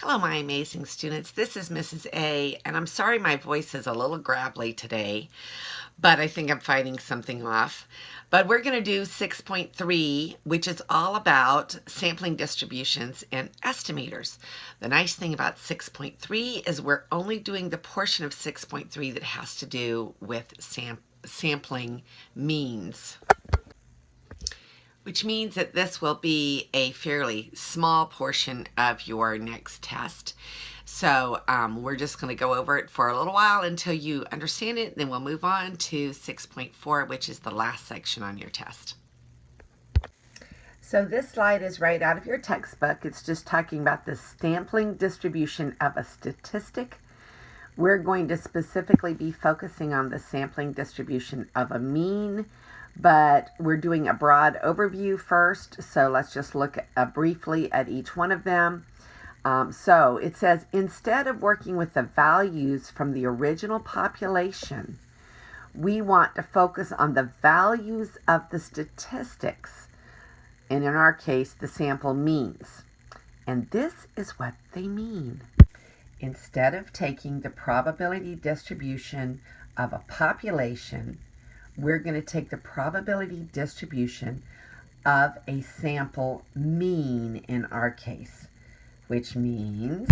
Hello, my amazing students. This is Mrs. A, and I'm sorry my voice is a little gravelly today, but I think I'm fighting something off. But we're going to do 6.3, which is all about sampling distributions and estimators. The nice thing about 6.3 is we're only doing the portion of 6.3 that has to do with sampling means, which means that this will be a fairly small portion of your next test. So we're just going to go over it for a little while until you understand it. Then we'll move on to 6.4, which is the last section on your test. So this slide is right out of your textbook. It's just talking about the sampling distribution of a statistic. We're going to specifically be focusing on the sampling distribution of a mean, but we're doing a broad overview first, so let's just look briefly at each one of them. So it says, instead of working with the values from the original population, we want to focus on the values of the statistics, and in our case, the sample means. And this is what they mean. Instead of taking the probability distribution of a population, we're going to take the probability distribution of a sample mean in our case, which means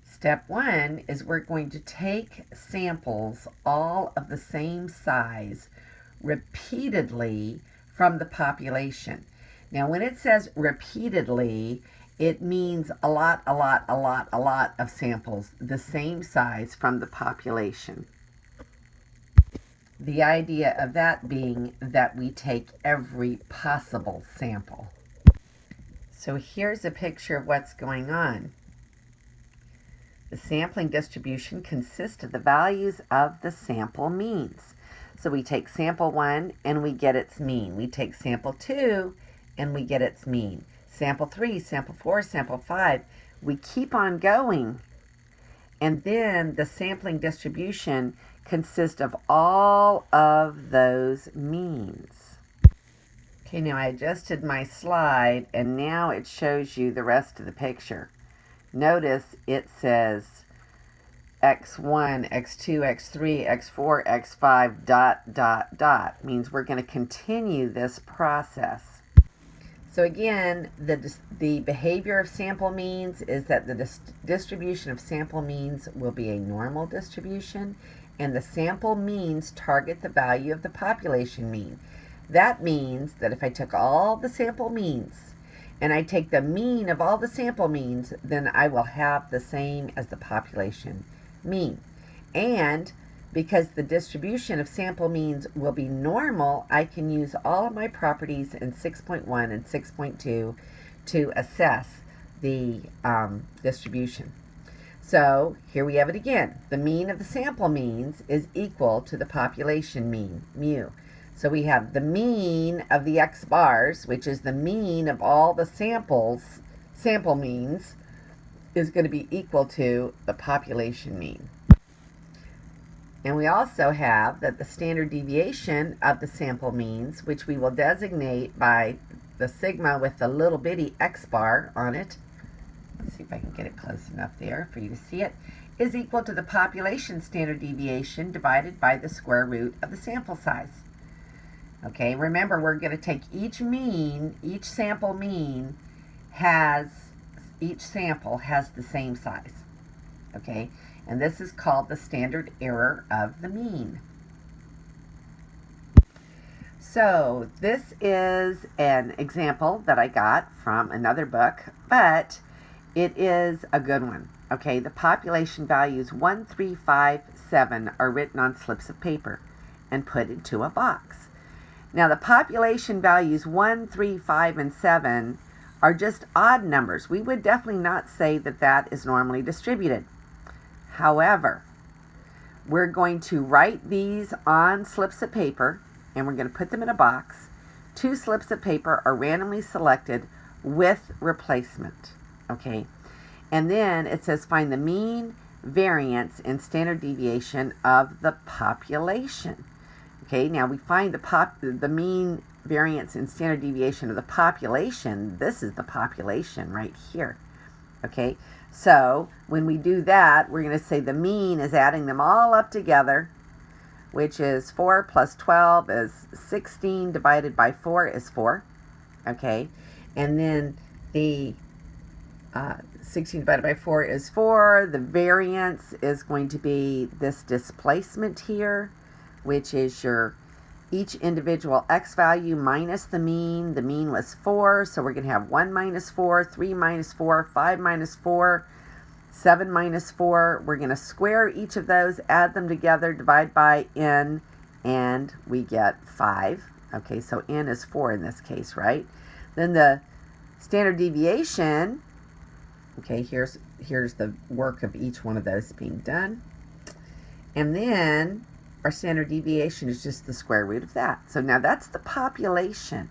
step one is we're going to take samples all of the same size repeatedly from the population. Now, when it says repeatedly, it means a lot of samples the same size from the population. The idea of that being that we take every possible sample. So here's a picture of what's going on. The sampling distribution consists of the values of the sample means. So we take sample 1 and we get its mean. We take sample 2 and we get its mean. Sample 3, sample 4, sample 5. We keep on going. And then the sampling distribution consists of all of those means. Okay, now I adjusted my slide and now it shows you the rest of the picture. Notice it says x1, x2, x3, x4, x5, dot. Means we're going to continue this process. So again, the behavior of sample means is that the distribution of sample means will be a normal distribution, and the sample means target the value of the population mean. That means that if I took all the sample means and I take the mean of all the sample means, then I will have the same as the population mean. And because the distribution of sample means will be normal, I can use all of my properties in 6.1 and 6.2 to assess the distribution. So here we have it again. The mean of the sample means is equal to the population mean, mu. So we have the mean of the x bars, which is the mean of all the sample means, is going to be equal to the population mean. And we also have that the standard deviation of the sample means, which we will designate by the sigma with the little bitty x bar on it, let's see if I can get it close enough there for you to see it, is equal to the population standard deviation divided by the square root of the sample size. Okay, remember we're going to take each sample mean each sample has the same size. Okay, and this is called the standard error of the mean. So this is an example that I got from another book, but it is a good one. Okay, the population values 1, 3, 5, 7 are written on slips of paper and put into a box. Now the population values 1, 3, 5, and 7 are just odd numbers. We would definitely not say that that is normally distributed. However, we're going to write these on slips of paper and we're going to put them in a box. 2 slips of paper are randomly selected with replacement. Okay, and then it says find the mean, variance, and standard deviation of the population. Okay, now we find the mean, variance, and standard deviation of the population. This is the population right here. Okay, So when we do that, we're going to say the mean is adding them all up together, which is 4 plus 12 is 16 divided by 4 is 4. Okay, and then the 16 divided by 4 is 4. The variance is going to be this displacement here, which is your each individual x value minus the mean. The mean was 4, so we're going to have 1 minus 4, 3 minus 4, 5 minus 4, 7 minus 4. We're going to square each of those, add them together, divide by n, and we get 5. Okay, so n is 4 in this case, right? Then the standard deviation, okay, here's the work of each one of those being done. And then our standard deviation is just the square root of that. So now that's the population.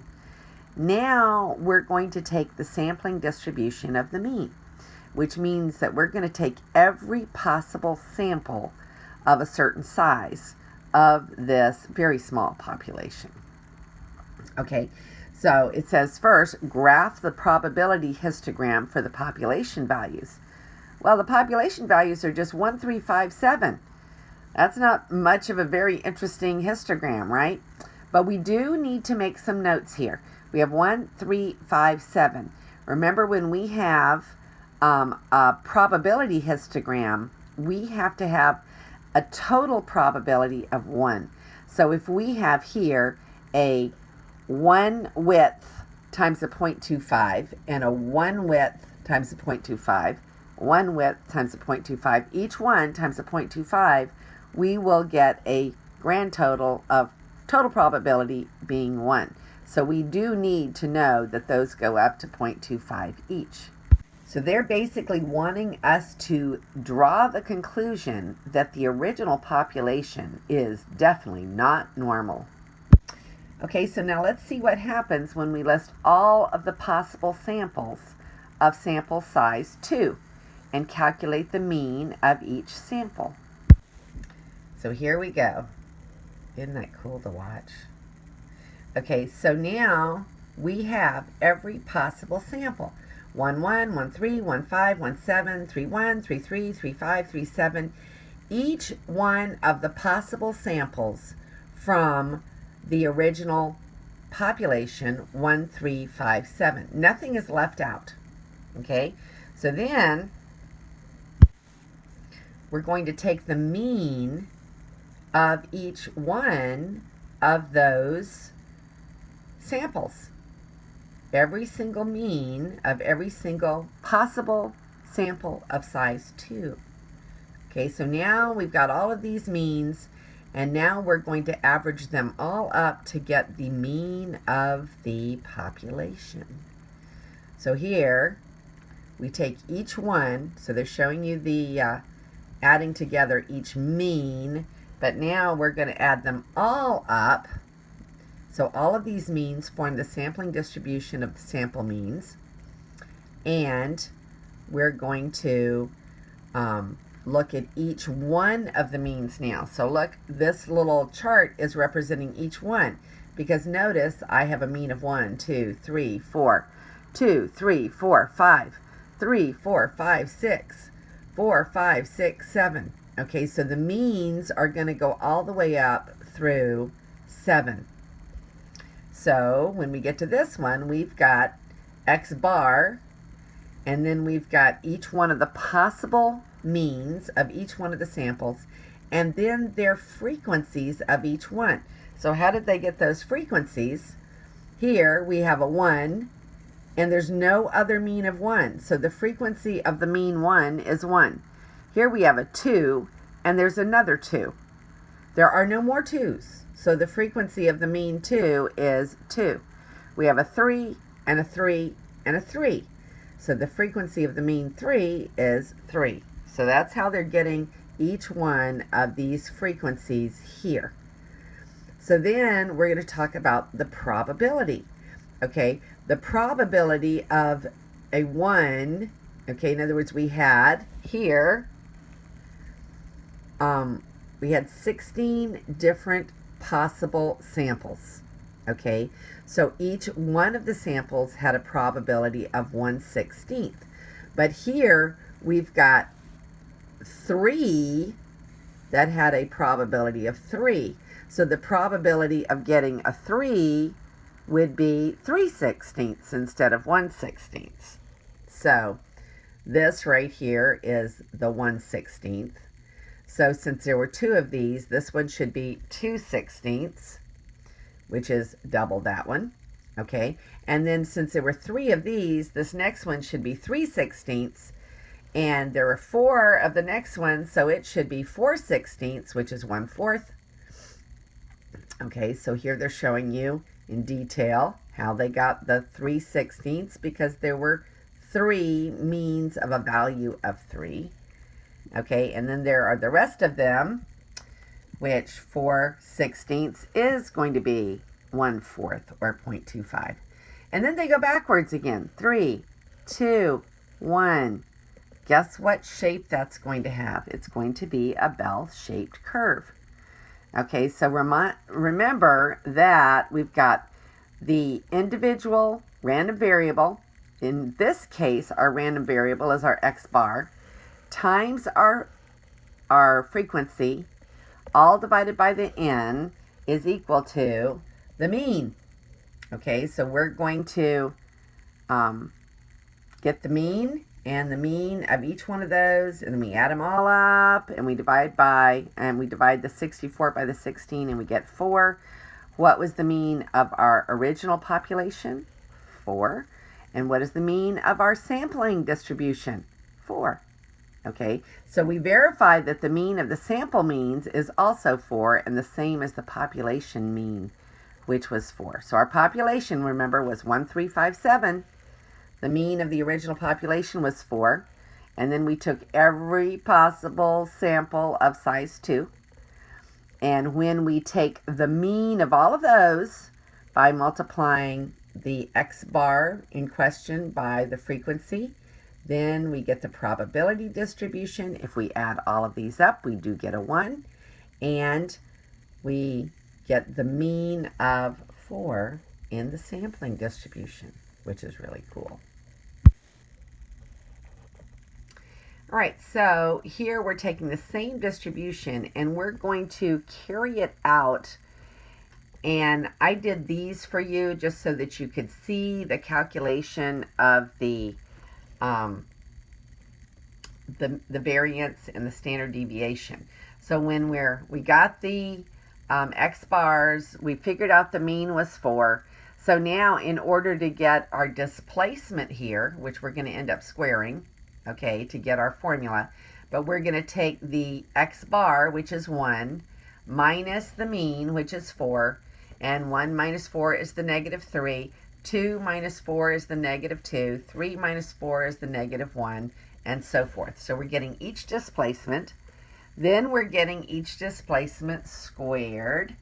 Now we're going to take the sampling distribution of the mean, which means that we're going to take every possible sample of a certain size of this very small population. Okay, so it says first, graph the probability histogram for the population values. Well, the population values are just 1, 3, 5, 7. That's not much of a very interesting histogram, right? But we do need to make some notes here. We have 1, 3, 5, 7. Remember, when we have a probability histogram, we have to have a total probability of 1. So if we have here a 1 width times a 0.25 and a 1 width times a 0.25, 1 width times a 0.25, each one times a 0.25, we will get a grand total of total probability being 1. So we do need to know that those go up to 0.25 each. So they're basically wanting us to draw the conclusion that the original population is definitely not normal. Okay, so now let's see what happens when we list all of the possible samples of sample size 2 and calculate the mean of each sample. So here we go. Isn't that cool to watch? Okay, so now we have every possible sample. 1, 1, 1, 3, 1, 5, 1, 7, 3, 1, 3, 3, 3, 5, 3, 7. Each one of the possible samples from the original population, 1, 3, 5, 7. Nothing is left out. Okay, so then we're going to take the mean of each one of those samples. Every single mean of every single possible sample of size 2. Okay, so now we've got all of these means, and now we're going to average them all up to get the mean of the population. So here we take each one, so they're showing you the adding together each mean, but now we're going to add them all up. So all of these means form the sampling distribution of the sample means, and we're going to look at each one of the means now. So look, this little chart is representing each one, because notice I have a mean of 1, 2, 3, 4, 2, 3, 4, 5, 3, 4, 5, 6, 4, 5, 6, 7. Okay, so the means are going to go all the way up through 7. So when we get to this one, we've got X bar, and then we've got each one of the possible means of each one of the samples, and then their frequencies of each one. So how did they get those frequencies? Here we have a 1, and there's no other mean of 1. So the frequency of the mean 1 is 1. Here we have a 2, and there's another 2. There are no more 2's. So the frequency of the mean 2 is 2. We have a 3, and a 3, and a 3. So the frequency of the mean 3 is 3. So that's how they're getting each one of these frequencies here. So then we're going to talk about the probability. Okay, the probability of a 1, okay, in other words, we had here, we had 16 different possible samples. Okay, so each one of the samples had a probability of 1/16. But here we've got 3 that had a probability of 3. So the probability of getting a 3 would be 3/16 instead of 1/16. So this right here is the 1/16. So since there were 2 of these, this one should be 2/16, which is double that one. Okay, and then since there were 3 of these, this next one should be 3/16, and there are 4 of the next one, so it should be 4/16, which is 1/4. Okay, so here they're showing you in detail how they got the 3/16, because there were 3 means of a value of 3. Okay, and then there are the rest of them, which 4/16 is going to be 1/4 or 0.25. And then they go backwards again. 3, 2, 1. Guess what shape that's going to have? It's going to be a bell-shaped curve. Okay, so remember that we've got the individual random variable. In this case, our random variable is our x bar, times our frequency, all divided by the n, is equal to the mean. Okay, so we're going to get the mean and the mean of each one of those, and then we add them all up, and we divide the 64 by the 16, and we get 4. What was the mean of our original population? 4. And what is the mean of our sampling distribution? 4. Okay, so we verified that the mean of the sample means is also 4, and the same as the population mean, which was 4. So our population, remember, was 1357. The mean of the original population was 4. And then we took every possible sample of size 2. And when we take the mean of all of those by multiplying the x bar in question by the frequency, then we get the probability distribution. If we add all of these up, we do get a 1. And we get the mean of 4 in the sampling distribution, which is really cool. All right, so here we're taking the same distribution and we're going to carry it out. And I did these for you just so that you could see the calculation of the variance and the standard deviation. So when we got the x bars, we figured out the mean was 4. So now in order to get our displacement here, which we're going to end up squaring, okay, to get our formula, but we're going to take the x bar, which is 1, minus the mean, which is 4, and 1 minus 4 is the -3, 2 minus 4 is the -2, 3 minus 4 is the -1, and so forth. So we're getting each displacement. Then we're getting each displacement squared.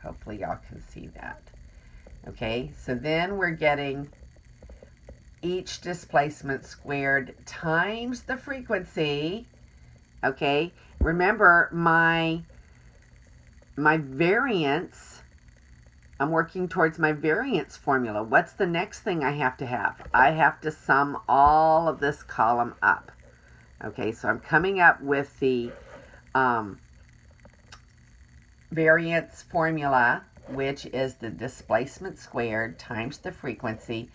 Hopefully y'all can see that. Okay, so then we're getting each displacement squared times the frequency. Okay, remember my variance, I'm working towards my variance formula. What's the next thing I have to have? I have to sum all of this column up. Okay, so I'm coming up with the variance formula, which is the displacement squared times the frequency,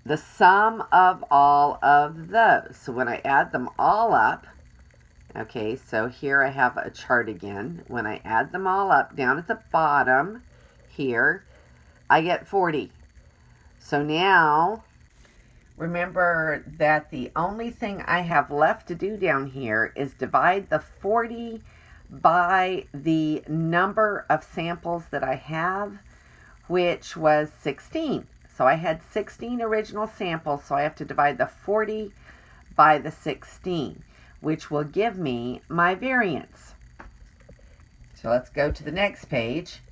the sum of all of those. So when I add them all up, okay, so here I have a chart again. When I add them all up, down at the bottom here, I get 40. So now, remember that the only thing I have left to do down here is divide the 40 by the number of samples that I have, which was 16. So I had 16 original samples, so I have to divide the 40 by the 16, which will give me my variance. So let's go to the next page,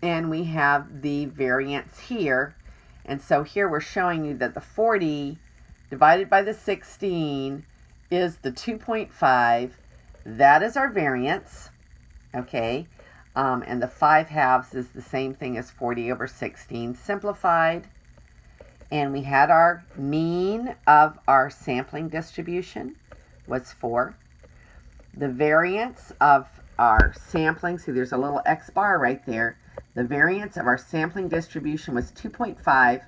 and we have the variance here. And so here we're showing you that the 40 divided by the 16 is the 2.5. That is our variance, okay? And the 5/2 is the same thing as 40 over 16 simplified. And we had our mean of our sampling distribution was 4. The variance of our sampling, see there's a little X bar right there. The variance of our sampling distribution was 2.5.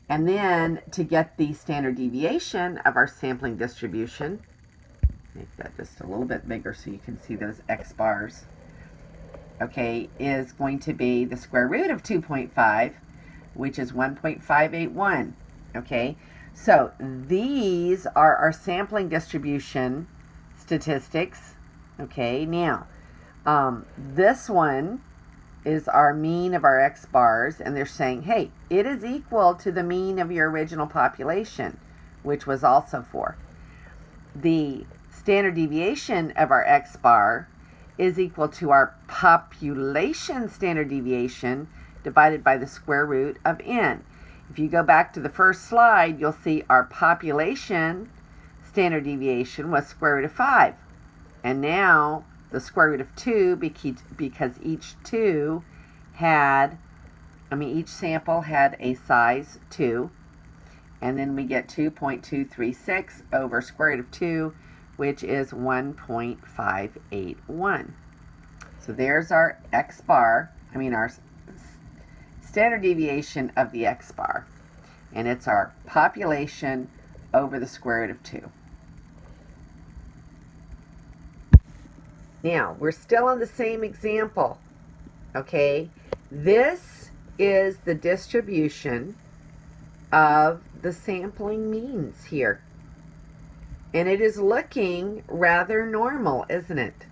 And then to get the standard deviation of our sampling distribution, make that just a little bit bigger so you can see those X bars, okay, is going to be the square root of 2.5, which is 1.581, okay? So these are our sampling distribution statistics, okay? Now, this one is our mean of our X bars, and they're saying, hey, it is equal to the mean of your original population, which was also 4. The standard deviation of our X bar is equal to our population standard deviation divided by the square root of n. If you go back to the first slide, you'll see our population standard deviation was square root of 5. And now the square root of 2 because each sample had a size 2. And then we get 2.236 over square root of 2, which is 1.581. So there's our X bar, our standard deviation of the X bar. And it's our population over the square root of 2. Now, we're still on the same example, okay? This is the distribution of the sampling means here. And it is looking rather normal, isn't it?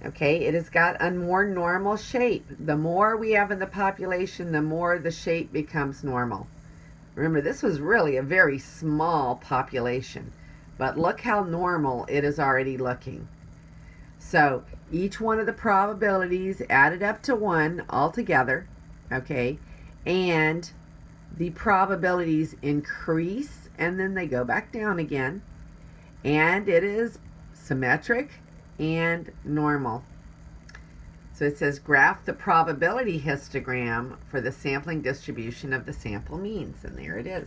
Okay, it has got a more normal shape. The more we have in the population, the more the shape becomes normal. Remember, this was really a very small population, but look how normal it is already looking. So each one of the probabilities added up to 1 altogether, okay, and the probabilities increase and then they go back down again, and it is symmetric and normal. So it says graph the probability histogram for the sampling distribution of the sample means, and there it is.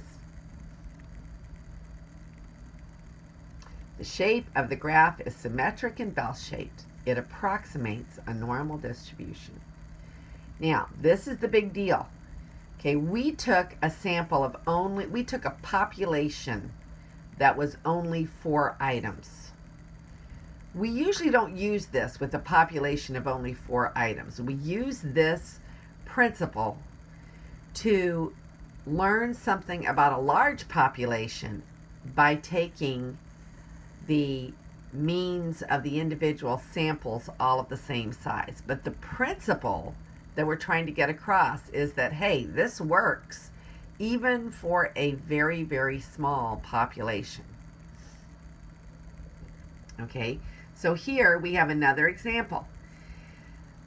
The shape of the graph is symmetric and bell-shaped. It approximates a normal distribution. Now, this is the big deal. Okay, we took a population that was only 4 items. We usually don't use this with a population of only 4 items. We use this principle to learn something about a large population by taking the means of the individual samples all of the same size. But the principle that we're trying to get across is that, hey, this works even for a very, very small population. Okay, so here we have another example.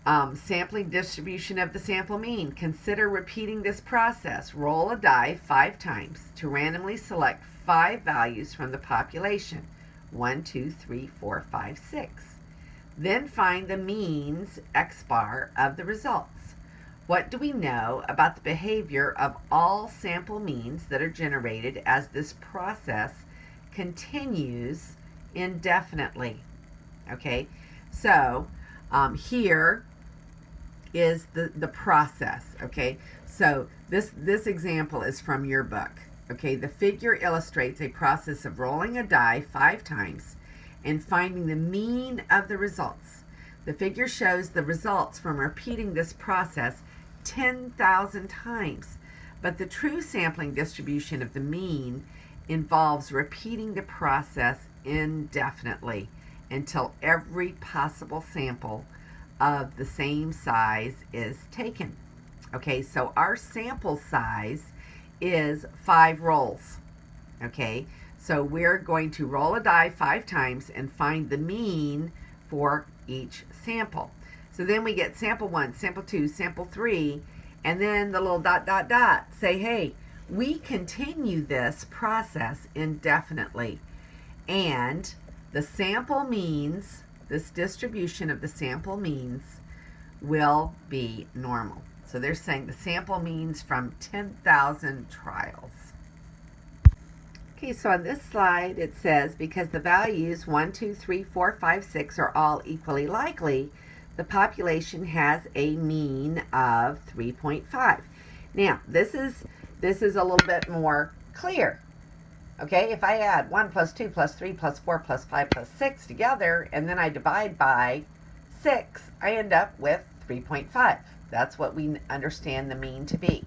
Sampling distribution of the sample mean. Consider repeating this process. Roll a die 5 times to randomly select 5 values from the population. 1, 2, 3, 4, 5, 6. Then find the means X bar of the results. What do we know about the behavior of all sample means that are generated as this process continues indefinitely? Okay, so here is the process. Okay, so this example is from your book. Okay, the figure illustrates a process of rolling a die 5 times and finding the mean of the results. The figure shows the results from repeating this process 10,000 times, but the true sampling distribution of the mean involves repeating the process indefinitely until every possible sample of the same size is taken. Okay, so our sample size is 5 rolls. Okay, so we're going to roll a die 5 times and find the mean for each sample. So then we get sample 1, sample 2, sample 3, and then the little ... say, hey, we continue this process indefinitely. And the sample means, this distribution of the sample means will be normal. So they're saying the sample means from 10,000 trials. Okay, so on this slide it says, because the values 1, 2, 3, 4, 5, 6 are all equally likely, the population has a mean of 3.5. Now, this is a little bit more clear. Okay, if I add 1 plus 2 plus 3 plus 4 plus 5 plus 6 together, and then I divide by 6, I end up with 3.5. That's what we understand the mean to be.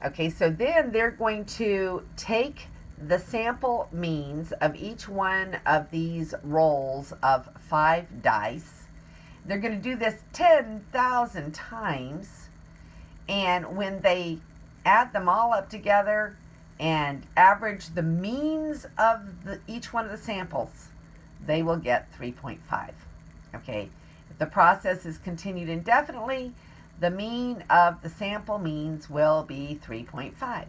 Okay, so then they're going to take the sample means of each one of these rolls of 5 dice. They're going to do this 10,000 times, and when they add them all up together and average the means of each one of the samples, they will get 3.5. Okay, if the process is continued indefinitely, the mean of the sample means will be 3.5.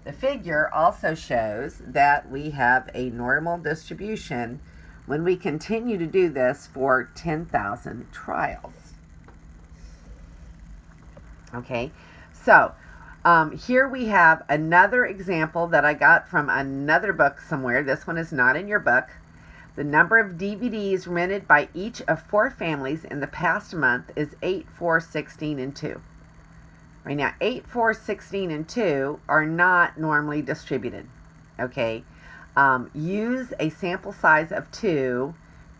The figure also shows that we have a normal distribution when we continue to do this for 10,000 trials. Okay, so here we have another example that I got from another book somewhere. This one is not in your book. The number of DVDs rented by each of 4 families in the past month is 8, 4, 16, and 2. Right now, 8, 4, 16, and 2 are not normally distributed. Okay, use a sample size of 2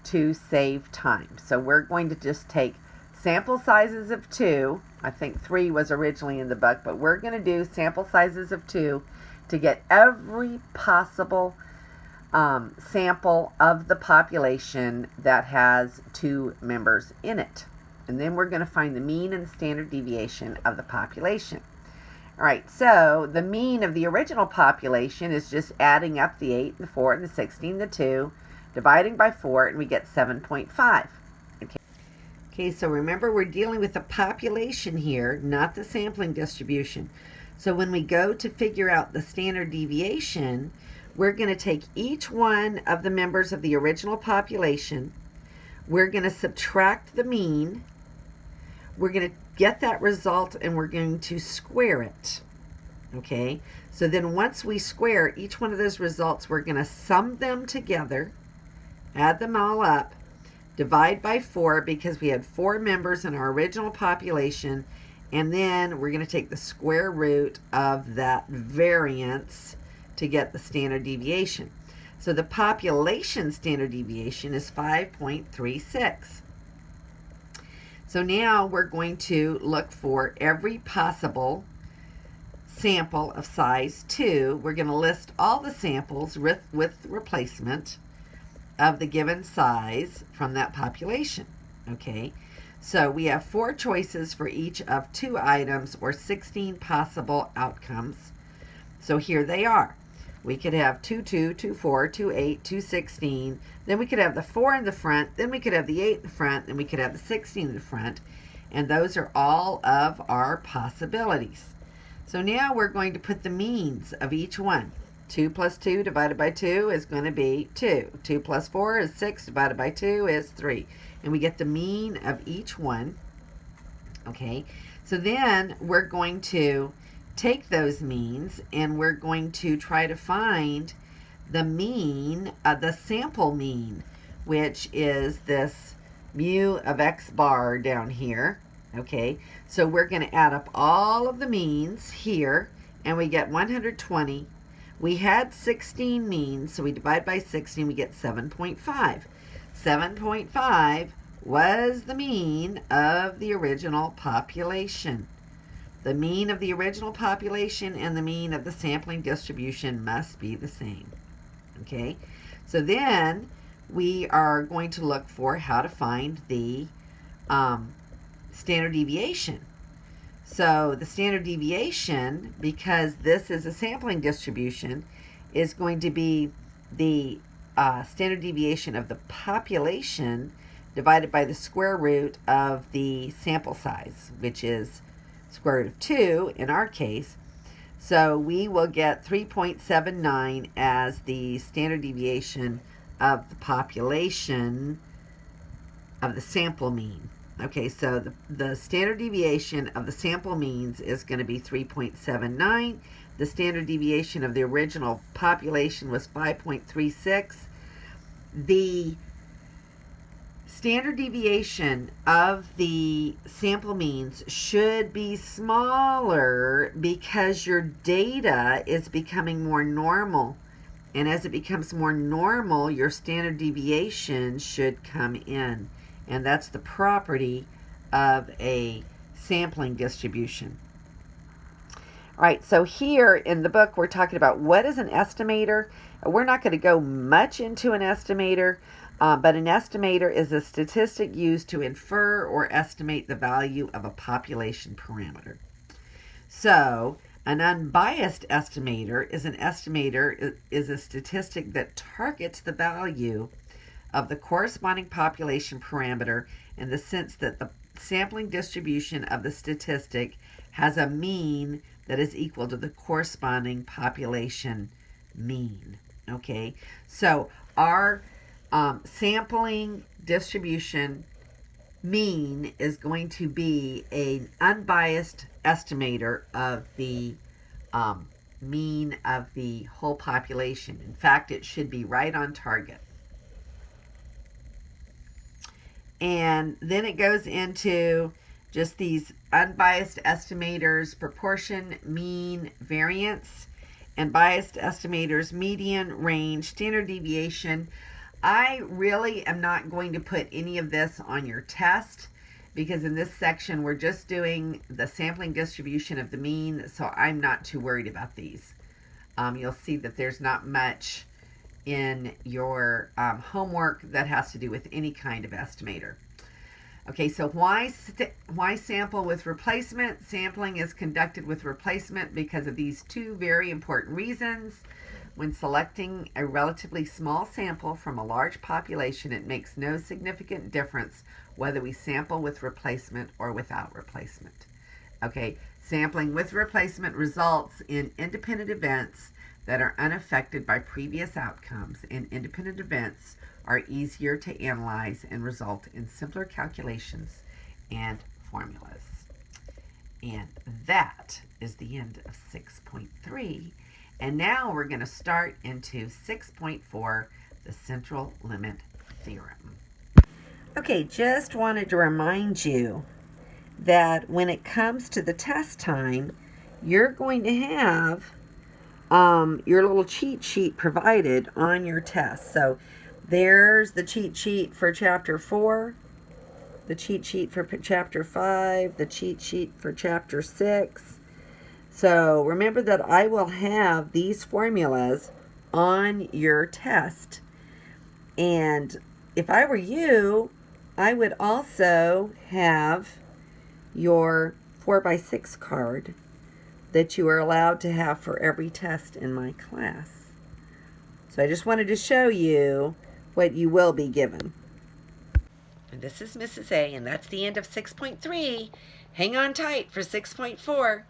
to save time. So we're going to just take sample sizes of 2. I think 3 was originally in the book, but we're going to do sample sizes of 2 to get every possible sample of the population that has 2 members in it. And then we're going to find the mean and the standard deviation of the population. All right, so the mean of the original population is just adding up the 8, the 4, and the 16, the 2, dividing by 4, and we get 7.5. Okay, so remember we're dealing with the population here, not the sampling distribution. So when we go to figure out the standard deviation, we're going to take each one of the members of the original population, we're going to subtract the mean, we're going to get that result, and we're going to square it. Okay, so then once we square each one of those results, we're going to sum them together, add them all up, divide by 4 because we had 4 members in our original population, and then we're going to take the square root of that variance to get the standard deviation. So the population standard deviation is 5.36. So now we're going to look for every possible sample of size 2. We're going to list all the samples with replacement of the given size from that population. Okay, so we have 4 choices for each of 2 items, or 16 possible outcomes. So here they are. We could have 2, 2, 2, 4, 2, 8, 2, 16. Then we could have the 4 in the front. Then we could have the 8 in the front. Then we could have the 16 in the front. And those are all of our possibilities. So now we're going to put the means of each one. 2 plus 2 divided by 2 is going to be 2. 2 plus 4 is 6 divided by 2 is 3. And we get the mean of each one. Okay, so then we're going to take those means and we're going to try to find the mean, the sample mean, which is this mu of x bar down here. Okay, so we're going to add up all of the means here, and we get 120. We had 16 means, so we divide by 16, we get 7.5. 7.5 was the mean of the original population. The mean of the original population and the mean of the sampling distribution must be the same. Okay, so then we are going to look for how to find the standard deviation. So the standard deviation, because this is a sampling distribution, is going to be the standard deviation of the population divided by the square root of the sample size, which is square root of 2 in our case. So we will get 3.79 as the standard deviation of the population of the sample mean. Okay, so the standard deviation of the sample means is going to be 3.79. The standard deviation of the original population was 5.36. The standard deviation of the sample means should be smaller because your data is becoming more normal. And as it becomes more normal, your standard deviation should come in. And that's the property of a sampling distribution. All right, so here in the book, we're talking about what is an estimator. We're not going to go much into an estimator, but an estimator is a statistic used to infer or estimate the value of a population parameter. So, an unbiased estimator is a statistic that targets the value of the corresponding population parameter in the sense that the sampling distribution of the statistic has a mean that is equal to the corresponding population mean. Okay, so our sampling distribution mean is going to be an unbiased estimator of the mean of the whole population. In fact, it should be right on target. And then it goes into just these unbiased estimators: proportion, mean, variance, and biased estimators: median, range, standard deviation. I really am not going to put any of this on your test because in this section we're just doing the sampling distribution of the mean, so I'm not too worried about these. You'll see that there's not much in your homework that has to do with any kind of estimator. Okay, so why sample with replacement? Sampling is conducted with replacement because of these two very important reasons. When selecting a relatively small sample from a large population, it makes no significant difference whether we sample with replacement or without replacement. Okay, sampling with replacement results in independent events that are unaffected by previous outcomes, and independent events are easier to analyze and result in simpler calculations and formulas. And that is the end of 6.3. And now we're going to start into 6.4, the central limit theorem. Okay, just wanted to remind you that when it comes to the test time, you're going to have your little cheat sheet provided on your test. So there's the cheat sheet for Chapter 4, the cheat sheet for Chapter 5, the cheat sheet for Chapter 6. So remember that I will have these formulas on your test. And if I were you, I would also have your 4x6 card that you are allowed to have for every test in my class. So I just wanted to show you what you will be given. And this is Mrs. A, and that's the end of 6.3. Hang on tight for 6.4.